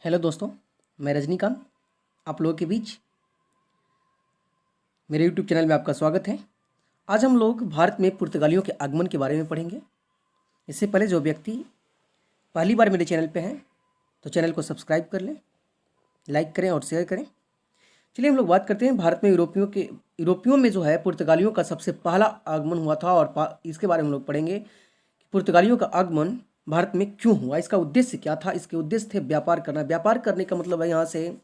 Hello दोस्तों, मैं रजनीकांत आप लोगों के बीच मेरे यूट्यूब चैनल में आपका स्वागत है। आज हम लोग भारत में पुर्तगालियों के आगमन के बारे में पढ़ेंगे। इससे पहले जो व्यक्ति पहली बार मेरे चैनल पे हैं तो चैनल को सब्सक्राइब कर लें, लाइक करें और शेयर करें। चलिए हम लोग बात करते हैं भारत में यूरोपियों में जो है पुर्तगालियों का सबसे पहला आगमन हुआ था और इसके बारे में हम लोग पढ़ेंगे कि पुर्तगालियों का आगमन भारत में क्यों हुआ, इसका उद्देश्य क्या था। इसके उद्देश्य थे व्यापार करना। व्यापार करने का मतलब है यहाँ से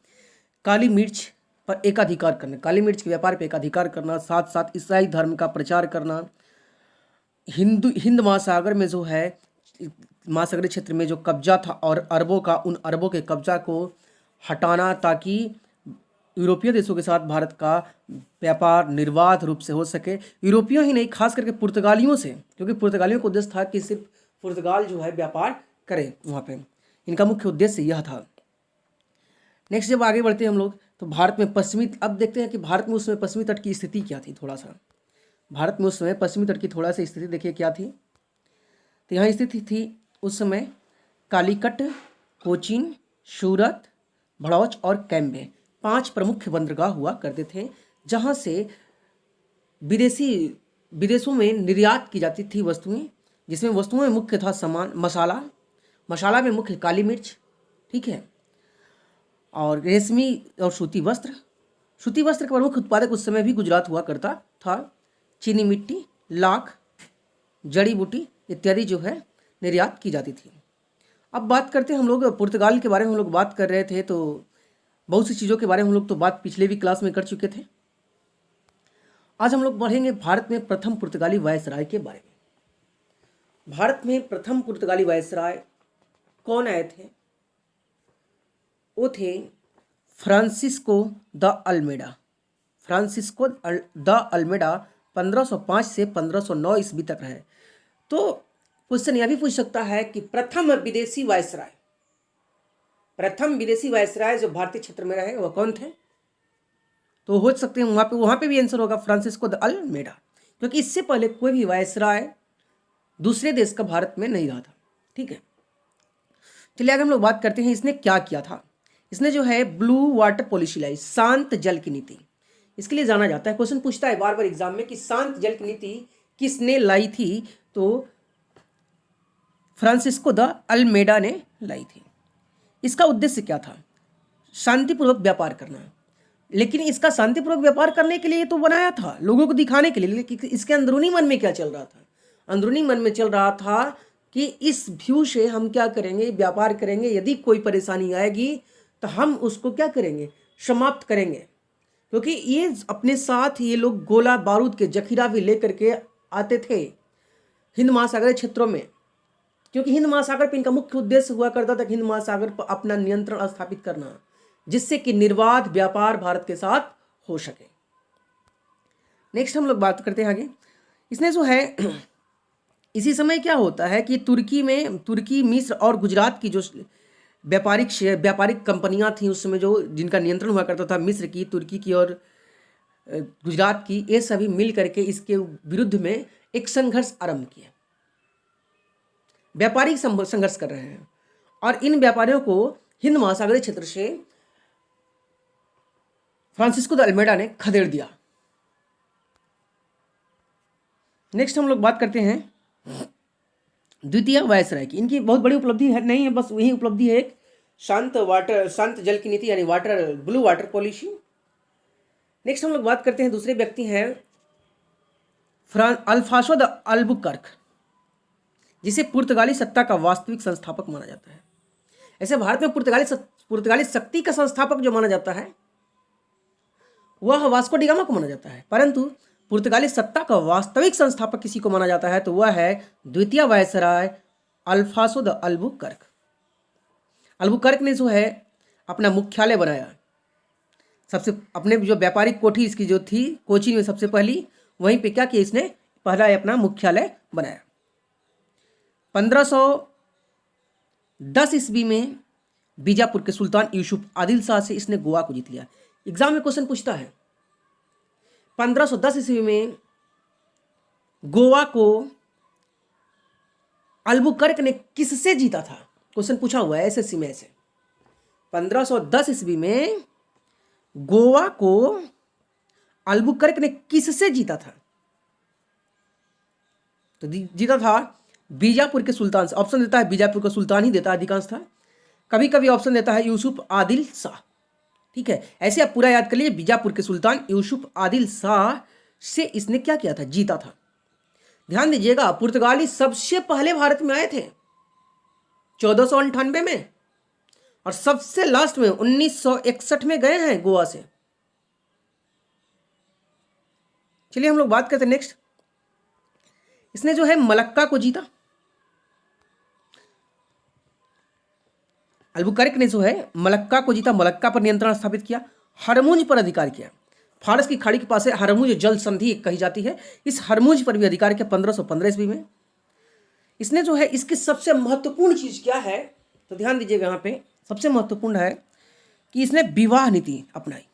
काली मिर्च पर एकाधिकार करना, काली मिर्च के व्यापार पर एकाधिकार करना, साथ साथ ईसाई धर्म का प्रचार करना, हिंद महासागर में जो है महासागरीय क्षेत्र में जो कब्जा था और अरबों का उन अरबों के कब्जा को हटाना ताकि यूरोपीय देशों के साथ भारत का व्यापार निर्बाध रूप से हो सके। यूरोपियों ही नहीं, खास करके पुर्तगालियों से, क्योंकि पुर्तगालियों का उद्देश्य था कि सिर्फ पुर्तगाल जो है व्यापार करे वहाँ पे, इनका मुख्य उद्देश्य यह था। नेक्स्ट जब आगे बढ़ते हैं हम लोग तो भारत में अब देखते हैं कि भारत में उस समय पश्चिमी तट की स्थिति क्या थी। थोड़ा सा भारत में उस समय पश्चिमी तट की थोड़ा सा स्थिति देखिए क्या थी। तो यहाँ स्थिति थी उस समय कालीकट, कोचीन, सूरत, भड़ौच और कैम्बे 5 प्रमुख बंदरगाह हुआ करते थे, जहाँ से विदेशों में निर्यात की जाती थी वस्तुएं, जिसमें वस्तुओं में मुख्य था सामान मसाला में मुख्य काली मिर्च, ठीक है, और रेशमी और सूती वस्त्र का प्रमुख उत्पादक उस समय भी गुजरात हुआ करता था। चीनी मिट्टी, लाख, जड़ी बूटी इत्यादि जो है निर्यात की जाती थी। अब बात करते हैं हम लोग पुर्तगाल के बारे में। हम लोग बात कर रहे थे तो बहुत सी चीज़ों के बारे में हम लोग तो बात पिछले भी क्लास में कर चुके थे। आज हम लोग पढ़ेंगे भारत में प्रथम पुर्तगाली वायसराय के बारे में। भारत में प्रथम पुर्तगाली वायसराय कौन आए थे? वो थे फ्रांसिस्को द अल्मेडा 1505 से 1509 ईस्वी तक रहे। तो क्वेश्चन यह भी पूछ सकता है कि प्रथम विदेशी वायसराय जो भारतीय क्षेत्र में रहे वह कौन थे? तो हो सकते हैं वहाँ पे भी आंसर होगा फ्रांसिस्को द अल्मेडा, क्योंकि इससे पहले कोई भी वायसराय दूसरे देश का भारत में नहीं रहा था। ठीक है, चलिए आगे हम लोग बात करते हैं इसने क्या किया था। इसने जो है ब्लू वाटर पॉलिसी लाई, शांत जल की नीति, इसके लिए जाना जाता है। क्वेश्चन पूछता है बार बार एग्जाम में कि शांत जल की नीति किसने लाई थी? तो फ्रांसिस्को द अल्मेडा ने लाई थी। इसका उद्देश्य क्या था? शांतिपूर्वक व्यापार करना। लेकिन इसका शांतिपूर्वक व्यापार करने के लिए तो बनाया था लोगों को दिखाने के लिए, लेकिन इसके अंदरूनी मन में क्या चल रहा था? अंदरूनी मन में चल रहा था कि इस व्यू से हम क्या करेंगे, व्यापार करेंगे, यदि कोई परेशानी आएगी तो हम उसको क्या करेंगे, समाप्त करेंगे। क्योंकि ये अपने साथ ये लोग गोला बारूद के जखीरा भी लेकर के आते थे हिंद महासागरीय क्षेत्रों में, क्योंकि हिंद महासागर पर इनका मुख्य उद्देश्य हुआ करता था कि हिंद महासागर पर अपना नियंत्रण स्थापित करना, जिससे कि निर्बाध व्यापार भारत के साथ हो सके। नेक्स्ट हम लोग बात करते हैं आगे। इसने जो है इसी समय क्या होता है कि तुर्की, मिस्र और गुजरात की जो व्यापारिक कंपनियां थी उस समय, जो जिनका नियंत्रण हुआ करता था, मिस्र की, तुर्की की और गुजरात की, ये सभी मिल करके इसके विरुद्ध में एक संघर्ष आरंभ किया। व्यापारिक संघर्ष कर रहे हैं और इन व्यापारियों को हिंद महासागरीय क्षेत्र से फ्रांसिस्को द अल्मेडा ने खदेड़ दिया। नेक्स्ट हम लोग बात करते हैं द्वितीय वायसराय की। इनकी बहुत बड़ी उपलब्धि है नहीं है, बस वही उपलब्धि है एक शांत जल की नीति, यानी ब्लू वाटर पॉलिसी। नेक्स्ट हम लोग बात करते हैं दूसरे व्यक्ति हैं अल्फासो द अल्बुकर्क, जिसे पुर्तगाली सत्ता का वास्तविक संस्थापक माना जाता है। ऐसे भारत में पुर्तगाली शक्ति का संस्थापक जो माना जाता है वह वास्को डी गामा को माना जाता है, परंतु पुर्तगाली सत्ता का वास्तविक संस्थापक किसी को माना जाता है तो वह है द्वितीय वायसराय अल्फासो द अल्बुकर्क ने जो है अपना मुख्यालय बनाया। सबसे अपने जो व्यापारिक कोठी इसकी जो थी कोचीन में सबसे पहली, वहीं पे क्या किया, इसने पहला अपना मुख्यालय बनाया। 1510 ईस्वी में बीजापुर के सुल्तान यूसुफ आदिल शाह से इसने गोवा को जीत लिया। एग्जाम में क्वेश्चन पूछता है 1510 ईस्वी में गोवा को अल्बुकर्क ने किससे जीता था? क्वेश्चन पूछा हुआ है एसएससी में ऐसे। 1510 ईस्वी में गोवा को अल्बुकर्क ने किससे जीता था? तो जीता था बीजापुर के सुल्तान से। ऑप्शन देता है बीजापुर का सुल्तान ही देता है अधिकांश था, कभी कभी ऑप्शन देता है यूसुफ आदिल शाह। ठीक है, ऐसे आप पूरा याद कर लीजिए, बीजापुर के सुल्तान यूसुफ आदिल शाह से इसने क्या किया था? जीता था। ध्यान दीजिएगा, पुर्तगाली सबसे पहले भारत में आए थे 1498 में, और सबसे लास्ट में 1961 में गए हैं गोवा से। चलिए हम लोग बात करते हैं नेक्स्ट। इसने जो है मलक्का को जीता। अल्बुकर्क ने जो है मलक्का को जीता, मलक्का पर नियंत्रण स्थापित किया, हरमुज पर अधिकार किया। फारस की खाड़ी के पास है हरमुज जल संधि कही जाती है, इस हरमुज पर भी अधिकार किया 1515 ईस्वी में। इसने जो है, इसकी सबसे महत्वपूर्ण चीज क्या है तो ध्यान दीजिएगा, यहाँ पे सबसे महत्वपूर्ण है कि इसने विवाह नीति अपनाई।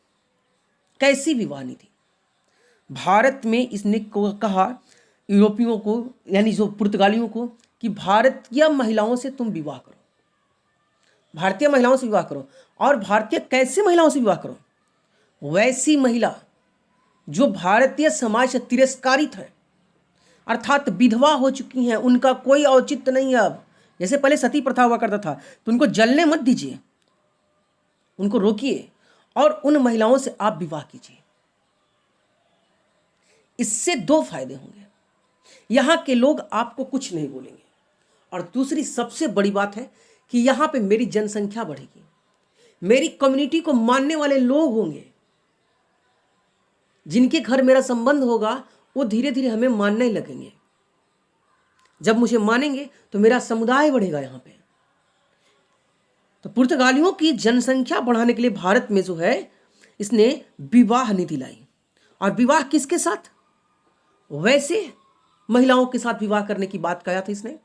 कैसी विवाह नीति? भारत में इसने कहा यूरोपियों को, यानी जो पुर्तगालियों को, कि भारतीय महिलाओं से तुम विवाह करो, भारतीय महिलाओं से विवाह करो। और भारतीय कैसे महिलाओं से विवाह करो? वैसी महिला जो भारतीय समाज से तिरस्कारित है, अर्थात विधवा हो चुकी हैं, उनका कोई औचित्य नहीं है। अब जैसे पहले सती प्रथा हुआ करता था, तो उनको जलने मत दीजिए, उनको रोकिए और उन महिलाओं से आप विवाह कीजिए। इससे दो फायदे होंगे, यहां के लोग आपको कुछ नहीं बोलेंगे, और दूसरी सबसे बड़ी बात है कि यहां पे मेरी जनसंख्या बढ़ेगी, मेरी कम्युनिटी को मानने वाले लोग होंगे, जिनके घर मेरा संबंध होगा वो धीरे धीरे हमें मानने लगेंगे। जब मुझे मानेंगे तो मेरा समुदाय बढ़ेगा यहां पे। तो पुर्तगालियों की जनसंख्या बढ़ाने के लिए भारत में जो है इसने विवाह नीति लाई। और विवाह किसके साथ? वैसे महिलाओं के साथ विवाह करने की बात कहा था इसने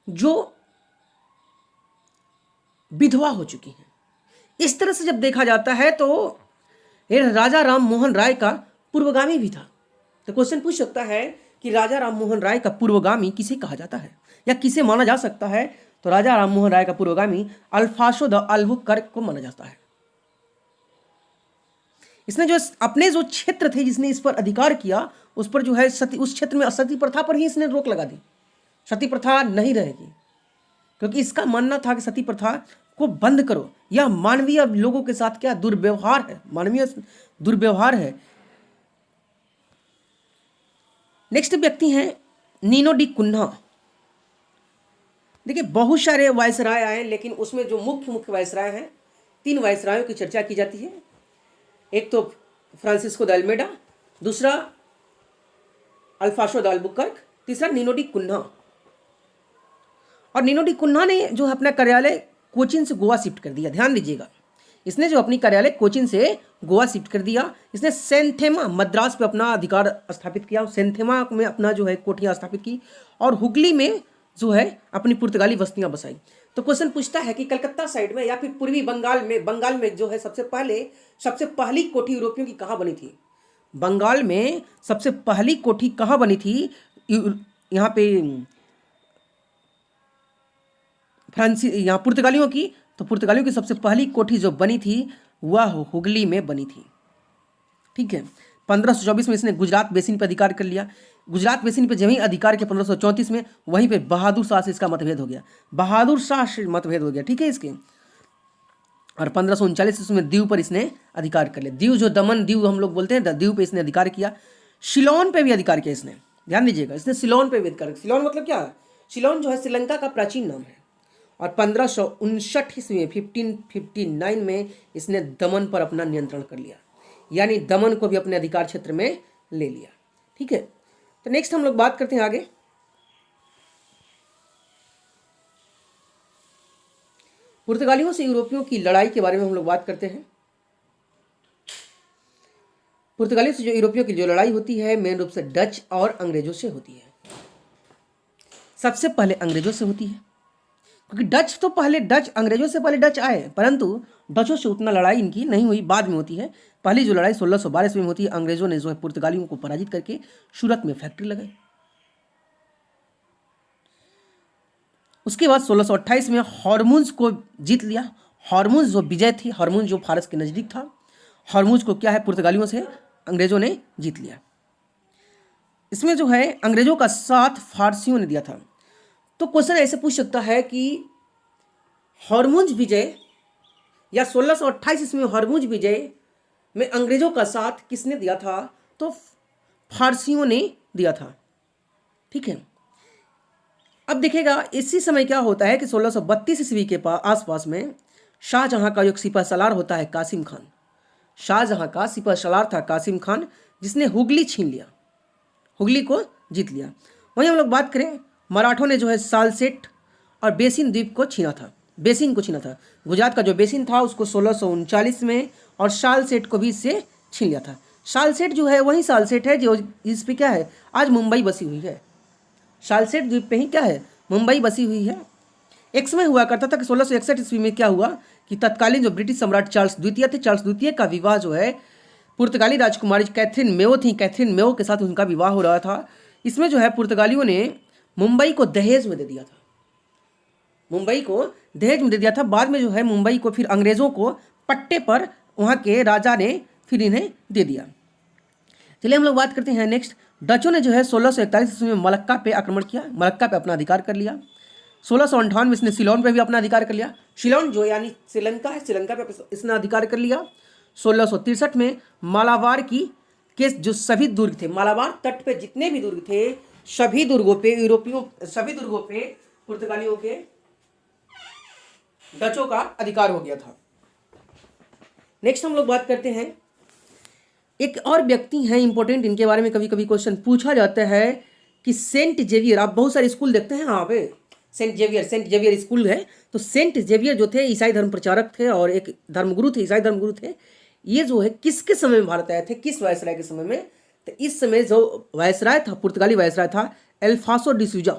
जो विधवा हो चुकी हैं। इस तरह से जब देखा जाता है तो ये राजा राम मोहन राय का पूर्वगामी भी था। तो क्वेश्चन पूछ सकता है कि राजा राम मोहन राय का पूर्वगामी किसे कहा जाता है या किसे माना जा सकता है? तो राजा राम मोहन राय का पूर्वगामी अल्फांसो द अल्बुकर्क को माना जाता है। इसने जो अपने जो क्षेत्र थे जिसने इस पर अधिकार किया, उस पर जो है सती, उस क्षेत्र में सती प्रथा पर ही इसने रोक लगा दी। सती प्रथा नहीं रहेगी, क्योंकि इसका मानना था कि सती प्रथा को बंद करो, यह मानवीय लोगों के साथ क्या दुर्व्यवहार है, मानवीय दुर्व्यवहार है। नेक्स्ट व्यक्ति हैं नीनो डी कुन्हा। देखिए बहुत सारे वायसराय आए, लेकिन उसमें जो मुख्य वायसराय हैं, 3 वायसरायों की चर्चा की जाती है। एक तो फ्रांसिस्को द अल्मेडा, दूसरा अल्फांसो द अल्बुकर्क, तीसरा नीनो डी कुन्हा। और नीनो डी कुन्हा ने जो अपना कार्यालय कोचीन से गोवा शिफ्ट कर दिया। ध्यान दीजिएगा, इसने जो अपनी कार्यालय कोचीन से गोवा शिफ्ट कर दिया। इसने सेंथेमा मद्रास पे अपना अधिकार स्थापित किया, सेंथेमा में अपना जो है कोठियाँ स्थापित की, और हुगली में जो है अपनी पुर्तगाली बस्तियाँ बसाई। तो क्वेश्चन पूछता है कि कलकत्ता साइड में या फिर पूर्वी बंगाल में जो है सबसे पहली कोठी यूरोपियों की कहाँ बनी थी? बंगाल में सबसे पहली कोठी कहाँ बनी थी? यहाँ पे यहाँ पुर्तगालियों की। तो पुर्तगालियों की सबसे पहली कोठी जो बनी थी वह हुगली में बनी थी। ठीक है, 1524 में इसने गुजरात बेसिन पर अधिकार कर लिया। गुजरात बेसिन पर जब ही अधिकार किया 1534 में, वहीं पे बहादुर शाह से इसका मतभेद हो गया, बहादुर शाह से मतभेद हो गया। ठीक है इसके, और 1539 में दीव पर इसने अधिकार कर लिया। दीव जो दमन दीव हम लोग बोलते हैं, दीव पे इसने अधिकार किया। सिलोन पे भी अधिकार किया इसने। ध्यान दीजिएगा, इसने सिलोन पे भी अधिकार किया। सिलोन मतलब क्या है? सिलोन जो है श्रीलंका का प्राचीन नाम है। और 1559 ईस्वी में 1559 में इसने दमन पर अपना नियंत्रण कर लिया, यानी दमन को भी अपने अधिकार क्षेत्र में ले लिया। ठीक है, तो नेक्स्ट हम लोग बात करते हैं आगे। पुर्तगालियों से यूरोपियों की लड़ाई के बारे में हम लोग बात करते हैं। पुर्तगालियों से जो यूरोपियों की जो लड़ाई होती है मेन रूप से डच और अंग्रेजों से होती है। सबसे पहले अंग्रेजों से होती है, क्योंकि डच अंग्रेजों से पहले डच आए, परंतु डचों से उतना लड़ाई इनकी नहीं हुई, बाद में होती है। पहली जो लड़ाई 1612 में होती है, अंग्रेजों ने जो है पुर्तगालियों को पराजित करके सूरत में फैक्ट्री लगाई। उसके बाद 1628 में हॉर्मुज को जीत लिया। हॉर्मुज जो विजय थी, हॉर्मुज जो फारस के नज़दीक था, हॉर्मुज को क्या है पुर्तगालियों से अंग्रेज़ों ने जीत लिया। इसमें जो है अंग्रेज़ों का साथ फारसियों ने दिया था। तो क्वेश्चन ऐसे पूछ सकता है कि हॉर्मुज विजय या 1628 ईस्वी में हॉर्मुज विजय में अंग्रेज़ों का साथ किसने दिया था? तो फारसियों ने दिया था। ठीक है, अब देखिएगा इसी समय क्या होता है कि 1632 ईस्वी के आसपास में शाहजहां का जो सिपह सलार होता है कासिम खान, शाहजहां का सिपह सलार था कासिम खान, जिसने हुगली छीन लिया, हुगली को जीत लिया। वहीं हम लोग बात करें मराठों ने जो है सालसेट और बेसिन द्वीप को छीना था, बेसिन को छीना था। गुजरात का जो बेसिन था उसको 1639 में और सालसेट को भी इससे छीन लिया था। सालसेट जो है वही सालसेट है जो इस पे क्या है आज मुंबई बसी हुई है। सालसेट द्वीप पे ही क्या है मुंबई बसी हुई है। एक समय हुआ करता था कि 1661 ईस्वी में क्या हुआ कि तत्कालीन जो ब्रिटिश सम्राट चार्ल्स द्वितीय थे, चार्ल्स द्वितीय का विवाह जो है पुर्तगाली राजकुमारी कैथरीन मेयो थी, कैथरीन मेयो के साथ उनका विवाह हो रहा था। इसमें जो है पुर्तगालियों ने मुंबई को दहेज में दे दिया था, मुंबई को दहेज में दे दिया था। बाद में जो है मुंबई को फिर अंग्रेज़ों को पट्टे पर वहाँ के राजा ने फिर इन्हें दे दिया। चलिए हम लोग बात करते हैं नेक्स्ट। डचों ने जो है 1641 ईस्वी में मलक्का पे आक्रमण किया, मलक्का पे अपना अधिकार कर लिया। 1658 में इसने सिलोन पे भी अपना अधिकार कर लिया, सिलोन जो यानी श्रीलंका है, श्रीलंका पे इसने अधिकार कर लिया। 1663 में मालाबार की के जो सभी दुर्ग थे, मालाबार तट पे जितने भी दुर्ग थे सभी दुर्गों पे यूरोपियों सभी दुर्गों पे पुर्तगालियों के डचों का अधिकार हो गया था। नेक्स्ट हम लोग बात करते हैं एक और व्यक्ति हैं इंपॉर्टेंट, इनके बारे में कभी कभी क्वेश्चन पूछा जाता है कि सेंट जेवियर, आप बहुत सारे स्कूल देखते हैं यहाँ पे सेंट जेवियर स्कूल है। तो सेंट जेवियर जो थे ईसाई धर्म प्रचारक थे और एक धर्मगुरु थे, ईसाई धर्मगुरु थे। ये जो है किसके समय में भारत आए थे, किस वायसराय के समय में? तो इस समय जो वायसराय था पुर्तगाली वायसराय था एल्फासो डिसूजा।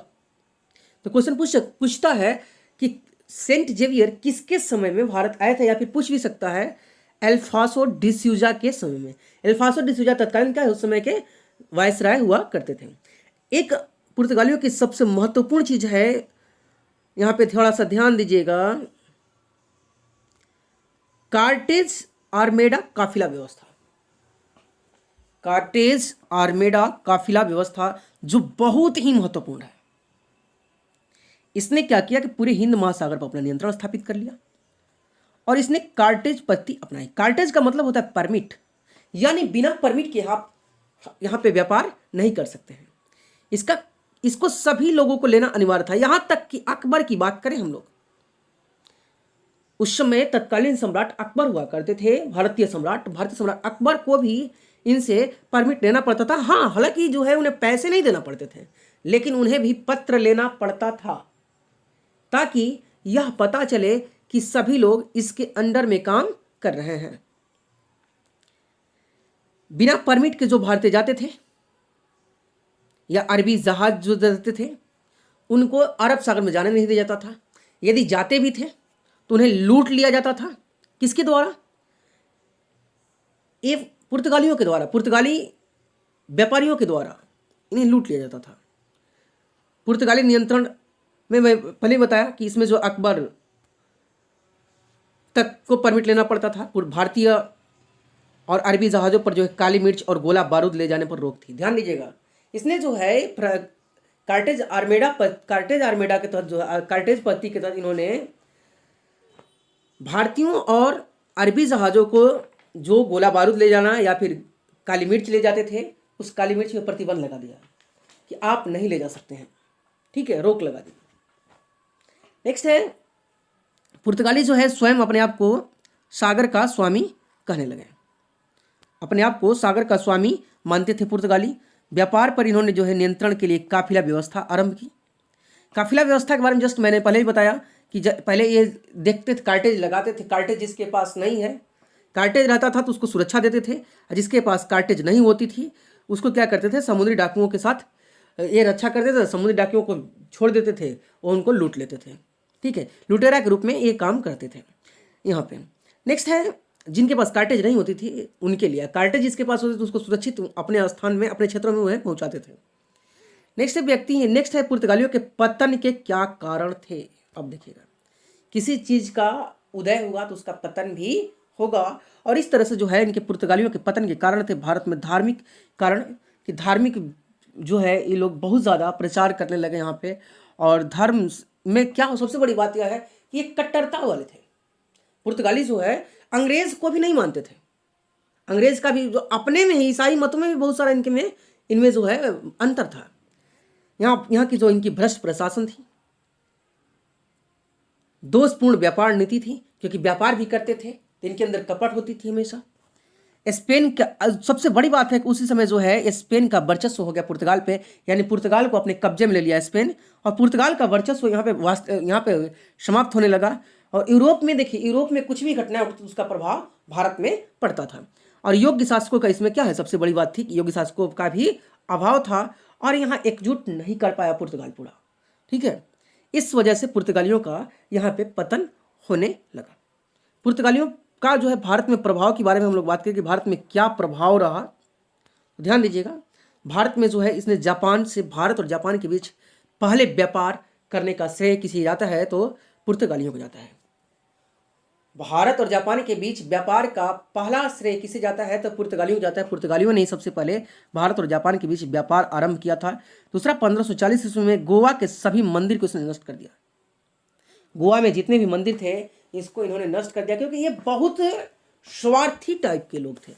तो क्वेश्चन पूछता है कि सेंट जेवियर किसके समय में भारत आए थे, या फिर पूछ भी सकता है एल्फासो डिसूजा के समय में। एल्फासो डिसूजा तत्कालीन क्या है उस समय के वायसराय हुआ करते थे। एक पुर्तगालियों की सबसे महत्वपूर्ण चीज है, यहाँ पे थोड़ा सा ध्यान दीजिएगा, कार्टेज आर्मेडा काफिला व्यवस्था, कार्टेज आर्मेडा काफिला व्यवस्था जो बहुत ही महत्वपूर्ण है। इसने क्या किया कि पूरे हिंद महासागर पर अपना नियंत्रण स्थापित कर लिया और इसने कार्टेज पद्धति अपनाई। कार्टेज का मतलब होता है परमिट, यानी बिना परमिट के आप यहाँ पे व्यापार नहीं कर सकते हैं। इसको सभी लोगों को लेना अनिवार्य था। यहाँ तक कि अकबर की बात करें हम लोग, उस समय तत्कालीन सम्राट अकबर हुआ करते थे, भारतीय सम्राट अकबर को भी इनसे परमिट लेना पड़ता था। हाँ, हालांकि जो है उन्हें पैसे नहीं देना पड़ते थे, लेकिन उन्हें भी पत्र लेना पड़ता था ताकि यह पता चले कि सभी लोग इसके अंडर में काम कर रहे हैं। बिना परमिट के जो भारतीय जाते थे या अरबी जहाज जो जाते थे उनको अरब सागर में जाने नहीं दिया जाता था। यदि जाते भी थे तो उन्हें लूट लिया जाता था। किसके द्वारा? ये पुर्तगालियों के द्वारा, पुर्तगाली व्यापारियों के द्वारा इन्हें लूट लिया जाता था। पुर्तगाली नियंत्रण में मैं पहले बताया कि इसमें जो अकबर तक को परमिट लेना पड़ता था। भारतीय और अरबी जहाज़ों पर जो है काली मिर्च और गोला बारूद ले जाने पर रोक थी। ध्यान दीजिएगा, इसने जो है कार्टेज आर्मेडा के तहत जो कार्टेज पद्धति के तहत इन्होंने भारतीयों और अरबी जहाज़ों को जो गोला बारूद ले जाना या फिर काली मिर्च ले जाते थे उस काली मिर्च में प्रतिबंध लगा दिया कि आप नहीं ले जा सकते हैं। ठीक है, रोक लगा दी। नेक्स्ट है पुर्तगाली जो है स्वयं अपने आप को सागर का स्वामी कहने लगे, अपने आप को सागर का स्वामी मानते थे पुर्तगाली। व्यापार पर इन्होंने जो है नियंत्रण के लिए काफिला व्यवस्था आरंभ की। काफिला व्यवस्था के बारे में जस्ट मैंने पहले ही बताया कि पहले ये देखते थे, कार्टेज लगाते थे। कार्टेज जिसके पास नहीं है, कार्टेज रहता था तो उसको सुरक्षा देते थे, जिसके पास कार्टेज नहीं होती थी उसको क्या करते थे, समुद्री डाकुओं के साथ ये रक्षा करते थे, समुद्री डाकुओं को छोड़ देते थे और उनको लूट लेते थे। ठीक है, लुटेरा के रूप में ये काम करते थे। यहाँ पे नेक्स्ट है जिनके पास कार्टेज नहीं होती थी उनके लिए, कार्टेज जिसके पास होती थी उसको सुरक्षित अपने स्थान में, अपने क्षेत्रों में वह पहुंचाते थे। नेक्स्ट है पुर्तगालियों के पतन के क्या कारण थे। अब देखिएगा, किसी चीज का उदय हुआ तो उसका पतन भी होगा। और इस तरह से जो है इनके पुर्तगालियों के पतन के कारण थे भारत में धार्मिक कारण, कि धार्मिक जो है ये लोग बहुत ज़्यादा प्रचार करने लगे यहाँ पे। और धर्म में क्या हो, सबसे बड़ी बात यह है कि ये कट्टरता वाले थे। पुर्तगाली जो है अंग्रेज को भी नहीं मानते थे। अंग्रेज का भी जो अपने में ही ईसाई मतों में भी बहुत सारा इनमें जो है अंतर था। यहाँ की जो इनकी भ्रष्ट प्रशासन थी, दोषपूर्ण व्यापार नीति थी, क्योंकि व्यापार भी करते थे तो इनके अंदर कपट होती थी हमेशा। स्पेन का सबसे बड़ी बात है कि उसी समय जो है स्पेन का वर्चस्व हो गया पुर्तगाल पे, यानी पुर्तगाल को अपने कब्जे में ले लिया स्पेन, और पुर्तगाल का वर्चस्व यहाँ पे समाप्त होने लगा। और यूरोप में देखिए, यूरोप में कुछ भी घटना होती उसका प्रभाव भारत में पड़ता था। और योग्य शासकों का इसमें क्या है, सबसे बड़ी बात थी कि योग्य शासकों का भी अभाव था, और यहाँ एकजुट नहीं कर पाया पुर्तगाल पूरा। ठीक है, इस वजह से पुर्तगालियों का यहाँ पे पतन होने लगा। पुर्तगालियों का जो है भारत में प्रभाव के बारे में हम लोग बात करें कि भारत में क्या प्रभाव रहा, तो ध्यान दीजिएगा। भारत में जो है इसने जापान से, भारत और जापान के बीच पहले व्यापार करने का श्रेय किसी जाता है तो पुर्तगालियों को जाता है। भारत और जापान के बीच व्यापार का पहला श्रेय किसे जाता है तो पुर्तगालियों को जाता है। पुर्तगालियों ने ही सबसे पहले भारत और जापान के बीच व्यापार आरंभ किया था। दूसरा, 1540 ईस्वी में गोवा के सभी मंदिर को इसने नष्ट कर दिया। गोवा में जितने भी मंदिर थे इसको इन्होंने नष्ट कर दिया, क्योंकि ये बहुत स्वार्थी टाइप के लोग थे,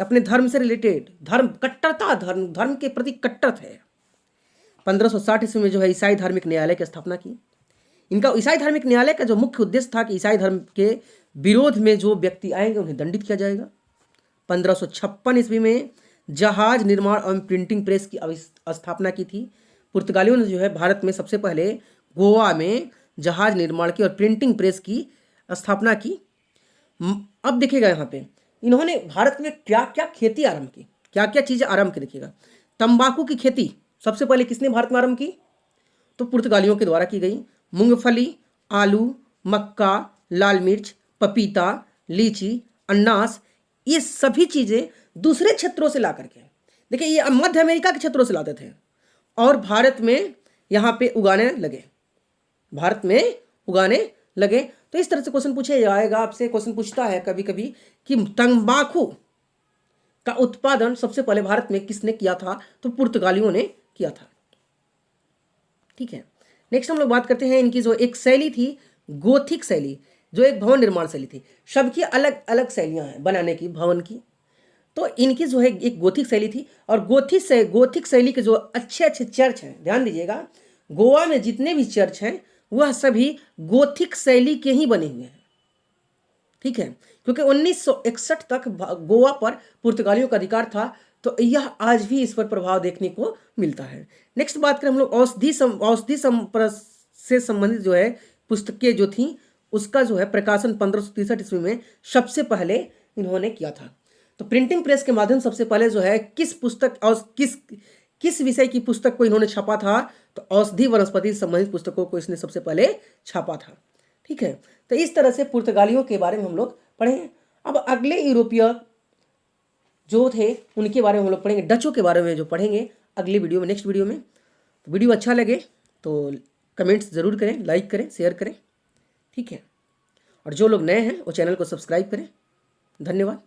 अपने धर्म से रिलेटेड, धर्म के प्रति कट्टर थे। 1560 ईस्वी में जो है ईसाई धार्मिक न्यायालय की स्थापना की। इनका ईसाई धार्मिक न्यायालय का जो मुख्य उद्देश्य था कि ईसाई धर्म के विरोध में जो व्यक्ति आएंगे उन्हें दंडित किया जाएगा। 1556 ईस्वी में जहाज निर्माण एवं प्रिंटिंग प्रेस की स्थापना की थी। पुर्तगालियों ने जो है भारत में सबसे पहले गोवा में जहाज निर्माण की और प्रिंटिंग प्रेस की स्थापना की। अब देखिएगा यहाँ पे इन्होंने भारत में क्या क्या खेती आरंभ की, क्या क्या चीज़ें आरंभ की। देखिएगा, तंबाकू की खेती सबसे पहले किसने भारत में आरंभ की तो पुर्तगालियों के द्वारा की गई। मूंगफली, आलू, मक्का, लाल मिर्च, पपीता, लीची, अनानास, ये सभी चीज़ें दूसरे क्षेत्रों से ला करके, देखिए ये मध्य अमेरिका के क्षेत्रों से लाते थे और भारत में यहाँ पे उगाने लगे, भारत में उगाने लगे। तो इस तरह से क्वेश्चन पूछे जाएगा आपसे, क्वेश्चन पूछता है कभी कभी कि तंबाकू का उत्पादन सबसे पहले भारत में किसने किया था तो पुर्तगालियों ने किया था। ठीक है, नेक्स्ट हम लोग बात करते हैं इनकी जो एक शैली थी गोथिक शैली, जो एक भवन निर्माण शैली थी। सबकी अलग अलग शैलियां हैं बनाने की भवन की, तो इनकी जो है एक गोथिक शैली थी। और गोथिक शैली के जो अच्छे अच्छे चर्च हैं, ध्यान दीजिएगा, गोवा में जितने भी चर्च हैं वह सभी गोथिक शैली के ही बने हुए हैं। ठीक है, क्योंकि 1961 तक गोवा पर पुर्तगालियों का अधिकार था, तो यह आज भी इस पर प्रभाव देखने को मिलता है। नेक्स्ट बात करें हम लोग औषधि से संबंधित जो है पुस्तकें जो थी उसका जो है प्रकाशन 1563 ईस्वी में सबसे पहले इन्होंने किया था। तो प्रिंटिंग प्रेस के माध्यम सबसे पहले जो है किस पुस्तक और किस विषय की पुस्तक को इन्होंने छापा था तो औषधि वनस्पति से संबंधित पुस्तकों को इसने सबसे पहले छापा था। ठीक है, तो इस तरह से पुर्तगालियों के बारे में हम लोग पढ़ेंगे। अब अगले यूरोपीय जो थे उनके बारे में हम लोग पढ़ेंगे, डचों के बारे में जो पढ़ेंगे अगली वीडियो में, नेक्स्ट वीडियो में। तो वीडियो अच्छा लगे तो कमेंट्स ज़रूर करें, लाइक करें, शेयर करें। ठीक है, और जो लोग नए हैं वो चैनल को सब्सक्राइब करें। धन्यवाद।